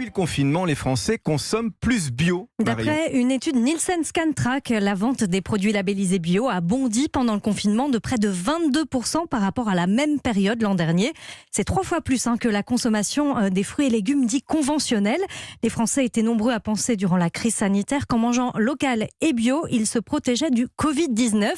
depuis le confinement, les Français consomment plus bio. D'après une étude Nielsen Scantrack, la vente des produits labellisés bio a bondi pendant le confinement de près de 22% par rapport à la même période l'an dernier. C'est 3 fois plus que la consommation des fruits et légumes dits conventionnels. Les Français étaient nombreux à penser durant la crise sanitaire qu'en mangeant local et bio, ils se protégeaient du Covid-19.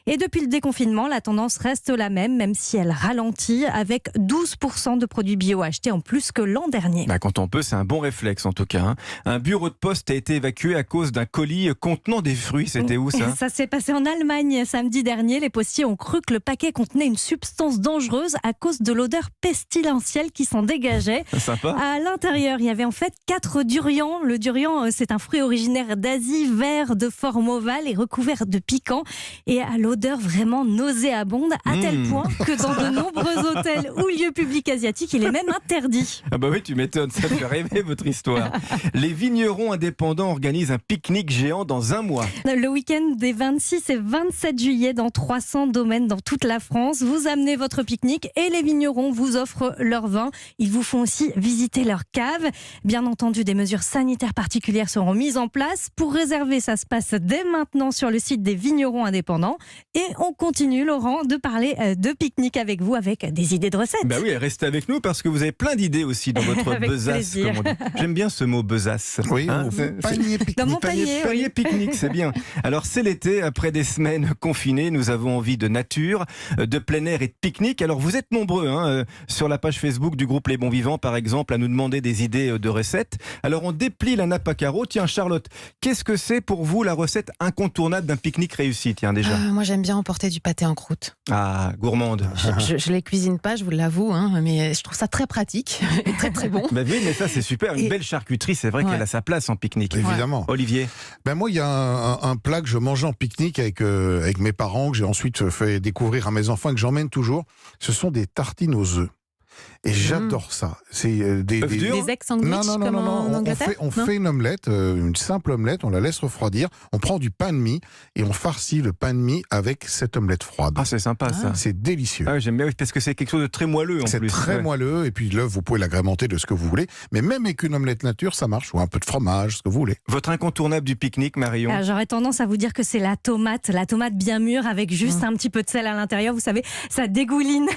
Et depuis le déconfinement, la tendance reste la même si elle ralentit, avec 12% de produits bio achetés en plus que l'an dernier. Quand on peut, c'est un bon réflexe en tout cas. Un bureau de poste a été évacué à cause d'un colis contenant des fruits. C'était où ça ? Ça s'est passé en Allemagne samedi dernier. Les postiers ont cru que le paquet contenait une substance dangereuse à cause de l'odeur pestilentielle qui s'en dégageait. Sympa. À l'intérieur, il y avait en fait 4 durians. Le durian, c'est un fruit originaire d'Asie, vert, de forme ovale et recouvert de piquant. Et à l'odeur vraiment nauséabonde, à tel point que dans de nombreux hôtels ou lieux publics asiatiques, il est même interdit. Ah bah oui, tu m'étonnes, ça fait rêver votre histoire. Les vignerons indépendants organisent un pique-nique géant dans un mois. Le week-end des 26 et 27 juillet dans 300 domaines dans toute la France. Vous amenez votre pique-nique et les vignerons vous offrent leur vin. Ils vous font aussi visiter leur cave. Bien entendu, des mesures sanitaires particulières seront mises en place. Pour réserver, ça se passe dès maintenant sur le site des vignerons indépendants. Et on continue, Laurent, de parler de pique-nique avec vous, avec des idées de recettes. Bah oui, restez avec nous parce que vous avez plein d'idées aussi dans votre Avec besace, plaisir. comme on dit. J'aime bien ce mot besace. Oui, panier pique-nique. Dans mon panier, Panier pique-nique, c'est bien. Alors c'est l'été, après des semaines confinées, nous avons envie de nature, de plein air et de pique-nique. Alors vous êtes nombreux sur la page Facebook du groupe Les Bons Vivants, par exemple, à nous demander des idées de recettes. Alors on déplie la nappe à carreaux. Tiens Charlotte, qu'est-ce que c'est pour vous la recette incontournable d'un pique-nique réussi? Tiens déjà. Moi j'aime bien emporter du pâté en croûte. Ah, gourmande. Je les cuisine pas, je vous l'avoue, mais je trouve ça très pratique et très très bon. Bah oui, mais ça c'est super. Une belle charcuterie, c'est vrai qu'elle a sa place en pique-nique. Évidemment. Olivier. Moi, il y a un plat que je mange en pique-nique avec mes parents, que j'ai ensuite fait découvrir à mes enfants et que j'emmène toujours. Ce sont des tartines aux œufs. Et j'adore ça. C'est des ex-sandwich comme en Angleterre. On fait une omelette, une simple omelette, on la laisse refroidir, on prend du pain de mie et on farcit le pain de mie avec cette omelette froide. Ah, c'est sympa ça. C'est délicieux. Ah, j'aime bien parce que c'est quelque chose de très moelleux en plus. C'est très moelleux et puis l'œuf, vous pouvez l'agrémenter de ce que vous voulez. Mais même avec une omelette nature, ça marche. Ou un peu de fromage, ce que vous voulez. Votre incontournable du pique-nique, Marion? J'aurais tendance à vous dire que c'est la tomate bien mûre avec juste un petit peu de sel à l'intérieur. Vous savez, ça dégouline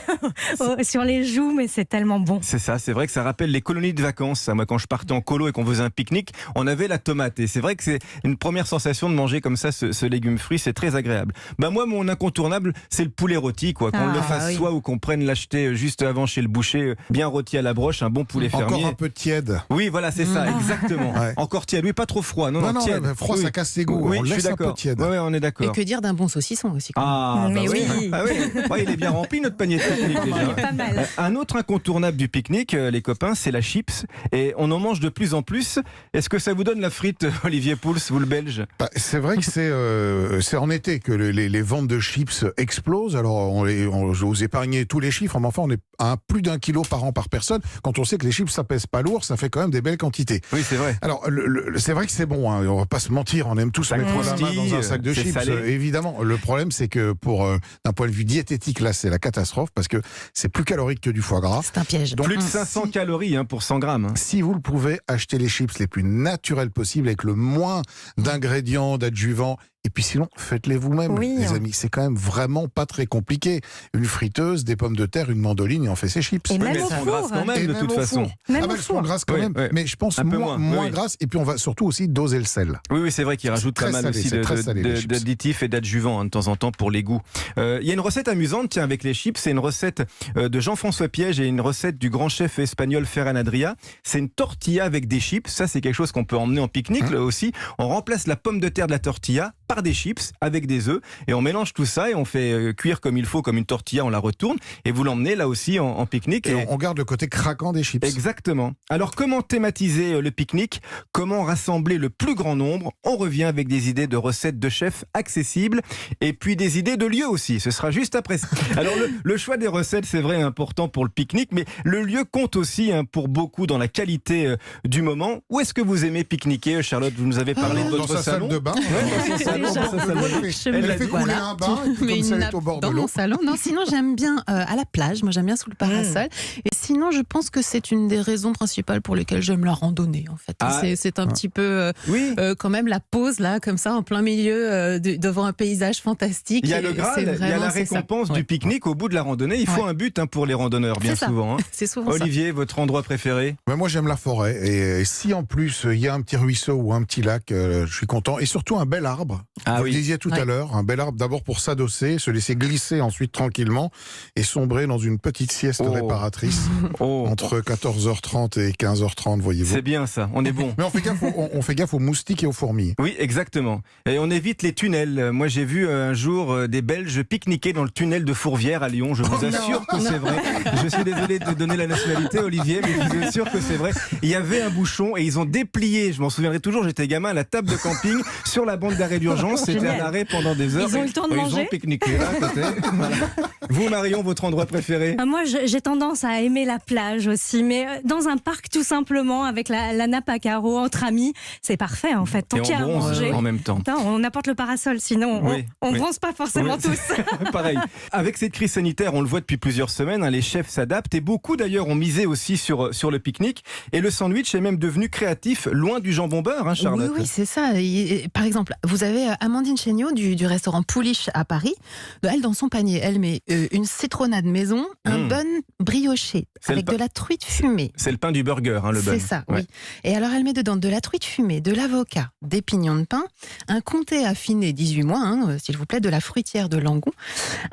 sur les joues, mais c'est tellement bon. C'est ça, c'est vrai que ça rappelle les colonies de vacances. Moi, quand je partais en colo et qu'on faisait un pique-nique, on avait la tomate. Et c'est vrai que c'est une première sensation de manger comme ça ce légume fruit, c'est très agréable. Moi, mon incontournable, c'est le poulet rôti, quoi. Qu'on le fasse soi ou qu'on prenne l'acheter juste avant chez le boucher, bien rôti à la broche, un bon poulet fermier. Encore un peu tiède. Oui, voilà, c'est ça, exactement. Ouais. Encore tiède, oui, pas trop froid. Non, tiède. Froid, ça casse les goûts. Oui, on je suis laisse d'accord. Un peu tiède. Ouais, on est d'accord. Et que dire d'un bon saucisson aussi. Mais oui. Ah oui. Il est bien rempli notre panier de pique-nique déjà. Il est pas mal. Un autre incontournable du pique-nique, les copains, c'est la chips. Et on en mange de plus en plus. Est-ce que ça vous donne la frite, Olivier Pouls, vous le Belge? C'est vrai que c'est en été que les ventes de chips explosent. Alors, on vous épargnez tous les chiffres, mais enfin, on est à plus d'1 kilo par an par personne. Quand on sait que les chips, ça pèse pas lourd, ça fait quand même des belles quantités. Oui, c'est vrai. Alors, c'est vrai que c'est bon, on va pas se mentir, on aime tous mettre la main dans un sac de chips, évidemment. Le problème, c'est que d'un point de vue diététique, là, c'est la catastrophe, parce que c'est plus calorique que du foie gras. C'est un piège. Donc, plus de 500 calories pour 100 grammes. Si vous le pouvez, achetez les chips les plus naturels possibles, avec le moins d'ingrédients, d'adjuvants. Et puis sinon, faites-les vous-même, les amis. C'est quand même vraiment pas très compliqué. Une friteuse, des pommes de terre, une mandoline, et on fait ses chips. Et même elles au sont four. grasses quand même, de toute façon. Elles sont grasses quand même. Mais je pense moins grasses. Et puis on va surtout aussi doser le sel. Oui, c'est vrai qu'ils rajoutent pas mal aussi d'additifs et d'adjuvants de temps en temps pour les goûts. Il y a une recette amusante avec les chips. C'est une recette de Jean-François Piège et une recette du grand chef espagnol Ferran Adrià. C'est une tortilla avec des chips. Ça, c'est quelque chose qu'on peut emmener en pique-nique là aussi. On remplace la pomme de terre de la tortilla par des chips avec des œufs et on mélange tout ça et on fait cuire comme il faut, comme une tortilla, on la retourne et vous l'emmenez là aussi en pique-nique. Et on garde le côté craquant des chips. Exactement. Alors comment thématiser le pique-nique? Comment rassembler le plus grand nombre? On revient avec des idées de recettes de chefs accessibles et puis des idées de lieux aussi. Ce sera juste après ça. Alors le choix des recettes, c'est vrai, important pour le pique-nique, mais le lieu compte aussi pour beaucoup dans la qualité du moment. Où est-ce que vous aimez pique-niquer, Charlotte? Vous nous avez parlé de votre salon. Dans sa salle de bain. Elle fait couler un bain, et puis comme ça, elle est au bord de l'eau. Dans mon salon. Non, sinon, j'aime bien à la plage. Moi, j'aime bien sous le parasol. Et sinon, je pense que c'est une des raisons principales pour lesquelles j'aime la randonnée, en fait. C'est un petit peu, quand même, la pause, là, comme ça, en plein milieu, devant un paysage fantastique. Il y a le Graal, il y a la récompense du pique-nique au bout de la randonnée. Il faut un but pour les randonneurs, bien souvent. C'est souvent Olivier, votre endroit préféré? Moi, j'aime la forêt. Et si en plus, il y a un petit ruisseau ou un petit lac, je suis content. Et surtout, un bel arbre. Vous le disiez tout à l'heure, un bel arbre d'abord pour s'adosser, se laisser glisser ensuite tranquillement et sombrer dans une petite sieste réparatrice entre 14h30 et 15h30, voyez-vous. C'est bien ça, on est bon. Mais on fait gaffe aux moustiques et aux fourmis. Oui, exactement. Et on évite les tunnels. Moi, j'ai vu un jour des Belges pique-niquer dans le tunnel de Fourvière à Lyon. Je vous assure que c'est vrai. Je suis désolé de donner la nationalité, Olivier, mais je vous assure que c'est vrai. Il y avait un bouchon et ils ont déplié, je m'en souviendrai toujours, j'étais gamin, à la table de camping sur la bande d'arrêt d'urgence. C'était un arrêt pendant des heures. Ils ont eu le temps de manger. Ils ont pique-niqué là, à côté. Voilà. Vous, Marion, votre endroit préféré? Moi, j'ai tendance à aimer la plage aussi, mais dans un parc tout simplement, avec la nappe à carreaux, entre amis, c'est parfait en fait. Tant qu'il y a à manger. En même temps. On apporte le parasol, sinon on ne bronze pas forcément tous. Pareil. Avec cette crise sanitaire, on le voit depuis plusieurs semaines, les chefs s'adaptent et beaucoup d'ailleurs ont misé aussi sur le pique-nique. Et le sandwich est même devenu créatif, loin du jambon beurre, Charlotte. Oui, c'est ça. Par exemple, vous avez Amandine Chéniaud du restaurant Pouliche à Paris. Elle, dans son panier, elle met une citronnade maison, un bun brioché avec de la truite fumée. C'est le pain du burger, le bun. C'est ça, oui. Et alors, elle met dedans de la truite fumée, de l'avocat, des pignons de pain, un comté affiné 18 mois, s'il vous plaît, de la fruitière de Langon,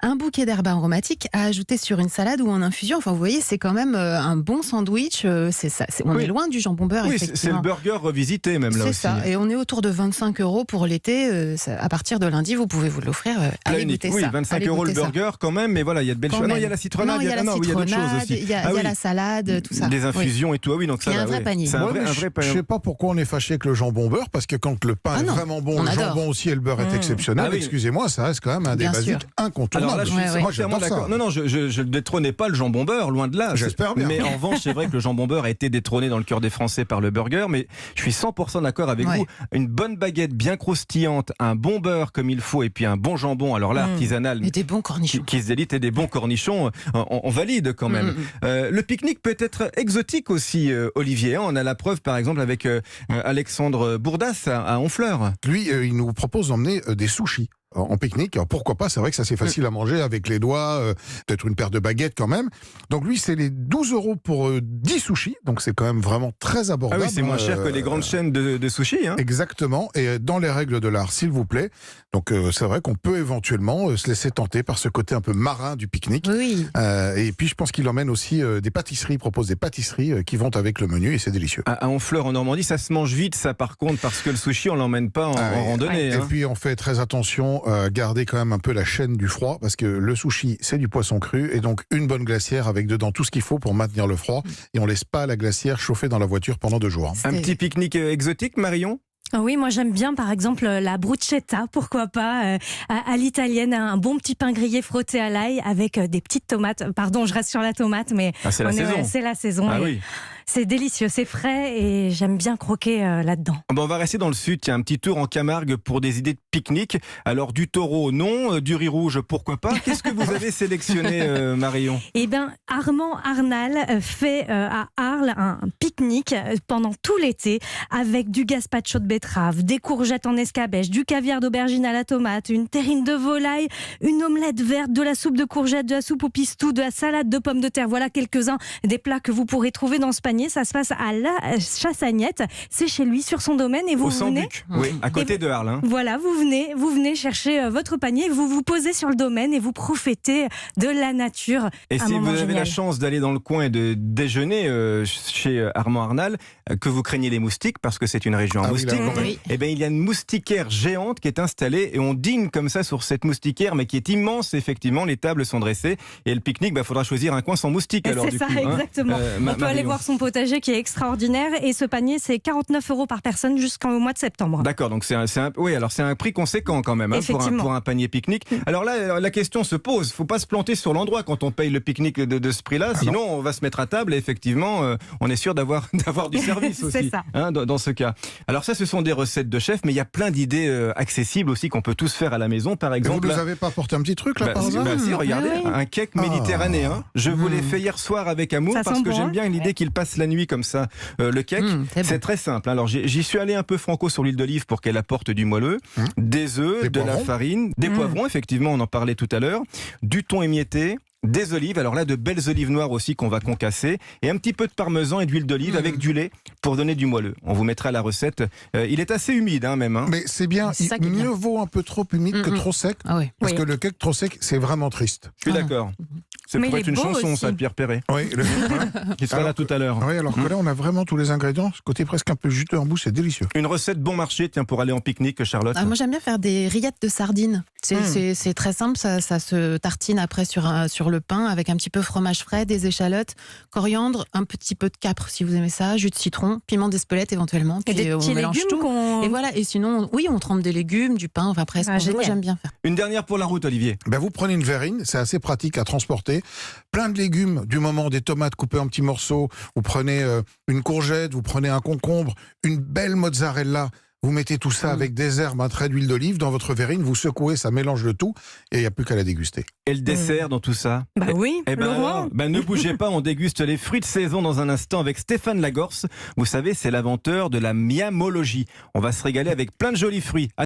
un bouquet d'herbes aromatiques à ajouter sur une salade ou en infusion. Enfin, vous voyez, c'est quand même un bon sandwich. C'est ça. On est loin du jambon beurre, effectivement. C'est le burger revisité, même là aussi. C'est ça. Et on est autour de 25 € pour l'été. À partir de lundi, vous pouvez vous l'offrir. Allez goûter ça. 25 € le burger quand même, mais voilà, il y a de belles choses. Non, il y a la citronnade, il y a d'autres choses aussi. Il y a la salade, tout ça. Des infusions et tout. Donc ça, il y a un vrai panier. C'est un vrai panier. Je sais pas pourquoi on est fâché avec le jambon beurre, parce que quand le pain est vraiment bon, le jambon aussi et le beurre est exceptionnel. Excusez-moi, ça reste quand même un des basiques incontournables. Alors là, je suis entièrement d'accord. Non, je ne détrônais pas le jambon beurre, loin de là. J'espère bien. Mais en revanche, c'est vrai que le jambon beurre a été détrôné dans le cœur des Français par le burger, mais je suis 100% d'accord avec vous. Une bonne baguette bien croustillante, un bon beurre comme il faut, et puis un bon jambon, alors là, artisanal. Et des bons cornichons. Qui se délite, et des bons cornichons, on valide quand même. Le pique-nique peut être exotique aussi, Olivier. On a la preuve, par exemple, avec Alexandre Bourdas à Honfleur. Lui, il nous propose d'emmener des sushis en pique-nique. Alors pourquoi pas, c'est vrai que ça c'est facile à manger avec les doigts, peut-être une paire de baguettes quand même. Donc lui, c'est les 12 € pour 10 sushis, donc c'est quand même vraiment très abordable. Ah oui, c'est moins cher que les grandes chaînes de sushis. Exactement, et dans les règles de l'art, s'il vous plaît. Donc c'est vrai qu'on peut éventuellement se laisser tenter par ce côté un peu marin du pique-nique. Oui. Et puis je pense qu'il emmène aussi des pâtisseries, il propose des pâtisseries qui vont avec le menu, et c'est délicieux. À Honfleur, en Normandie, ça se mange vite, ça par contre, parce que le sushi, on l'emmène pas en randonnée. Et puis on fait très attention, garder quand même un peu la chaîne du froid, parce que le sushi, c'est du poisson cru, et donc une bonne glacière avec dedans tout ce qu'il faut pour maintenir le froid, et on laisse pas la glacière chauffer dans la voiture pendant 2 jours. Un petit pique-nique exotique, Marion? Oui, moi j'aime bien par exemple la bruschetta, pourquoi pas, à l'italienne, un bon petit pain grillé frotté à l'ail avec des petites tomates. Pardon, je reste sur la tomate, mais c'est la saison. Oui. C'est délicieux, c'est frais et j'aime bien croquer là-dedans. On va rester dans le sud, tiens, un petit tour en Camargue pour des idées de pique-nique. Alors du taureau, non, du riz rouge, pourquoi pas. Qu'est-ce que vous avez sélectionné, Marion? Eh bien, Armand Arnal fait à Arles un pique-nique pendant tout l'été avec du gazpacho de betterave, des courgettes en escabèche, du caviar d'aubergine à la tomate, une terrine de volaille, une omelette verte, de la soupe de courgettes, de la soupe au pistou, de la salade de pommes de terre. Voilà quelques-uns des plats que vous pourrez trouver dans ce panier. Ça se passe à la Chassagnette, c'est chez lui, sur son domaine, et vous venez. Oui, à côté de Arles. Voilà, vous venez chercher votre panier, vous vous posez sur le domaine et vous profitez de la nature. Et si vous avez la chance d'aller dans le coin et de déjeuner chez Armand Arnal, que vous craignez les moustiques, parce que c'est une région à moustiques, eh bien, il y a une moustiquaire géante qui est installée et on dîne comme ça sur cette moustiquaire, mais qui est immense, effectivement. Les tables sont dressées et le pique-nique, faudra choisir un coin sans moustiques. C'est ça, exactement. On peut aller voir son potager qui est extraordinaire et ce panier, c'est 49 € par personne jusqu'au mois de septembre. D'accord, donc c'est un prix conséquent quand même pour un panier pique-nique. Alors là, la question se pose, faut pas se planter sur l'endroit quand on paye le pique-nique de ce prix-là, sinon on va se mettre à table et effectivement, on est sûr d'avoir du service aussi. C'est ça. Dans ce cas. Alors ça, ce sont des recettes de chef, mais il y a plein d'idées accessibles aussi qu'on peut tous faire à la maison, par exemple. Vous nous avez pas apporté un petit truc là par hasard? Si, regardez, un cake méditerranéen. Je vous l'ai fait hier soir avec amour parce que j'aime bien l'idée qu'il passe la nuit comme ça, le cake. C'est très simple. Alors j'y suis allé un peu franco sur l'huile d'olive pour qu'elle apporte du moelleux, des œufs, de la farine, des poivrons, effectivement, on en parlait tout à l'heure, du thon émietté, des olives, alors là de belles olives noires aussi qu'on va concasser, et un petit peu de parmesan et d'huile d'olive avec du lait pour donner du moelleux. On vous mettra la recette. Il est assez humide même. Mais c'est bien, mieux vaut un peu trop humide que trop sec, parce que le cake trop sec, c'est vraiment triste. Je suis d'accord. Ça pourrait être une chanson, ça, de Pierre Perret. Oui, qui sera là tout à l'heure. Oui, alors que là, on a vraiment tous les ingrédients. Ce côté presque un peu juteux en bouche, c'est délicieux. Une recette bon marché, tiens, pour aller en pique-nique, Charlotte. Moi, j'aime bien faire des rillettes de sardines. C'est très simple, ça se tartine après sur le pain avec un petit peu fromage frais, des échalotes, coriandre, un petit peu de capre si vous aimez ça, jus de citron, piment d'Espelette éventuellement. Et des petits légumes Et voilà, et sinon, on trempe des légumes, du pain, enfin presque. Moi, j'aime bien faire. Une dernière pour la route, Olivier. Vous prenez une verrine, c'est assez pratique à transporter. Plein de légumes, du moment des tomates coupées en petits morceaux, vous prenez une courgette, vous prenez un concombre, une belle mozzarella. Vous mettez tout ça avec des herbes, un trait d'huile d'olive dans votre verrine, vous secouez, ça mélange le tout et il n'y a plus qu'à la déguster. Et le dessert dans tout ça? Ne bougez pas, on déguste les fruits de saison dans un instant avec Stéphane Lagorce. Vous savez, c'est l'inventeur de la miamologie. On va se régaler avec plein de jolis fruits.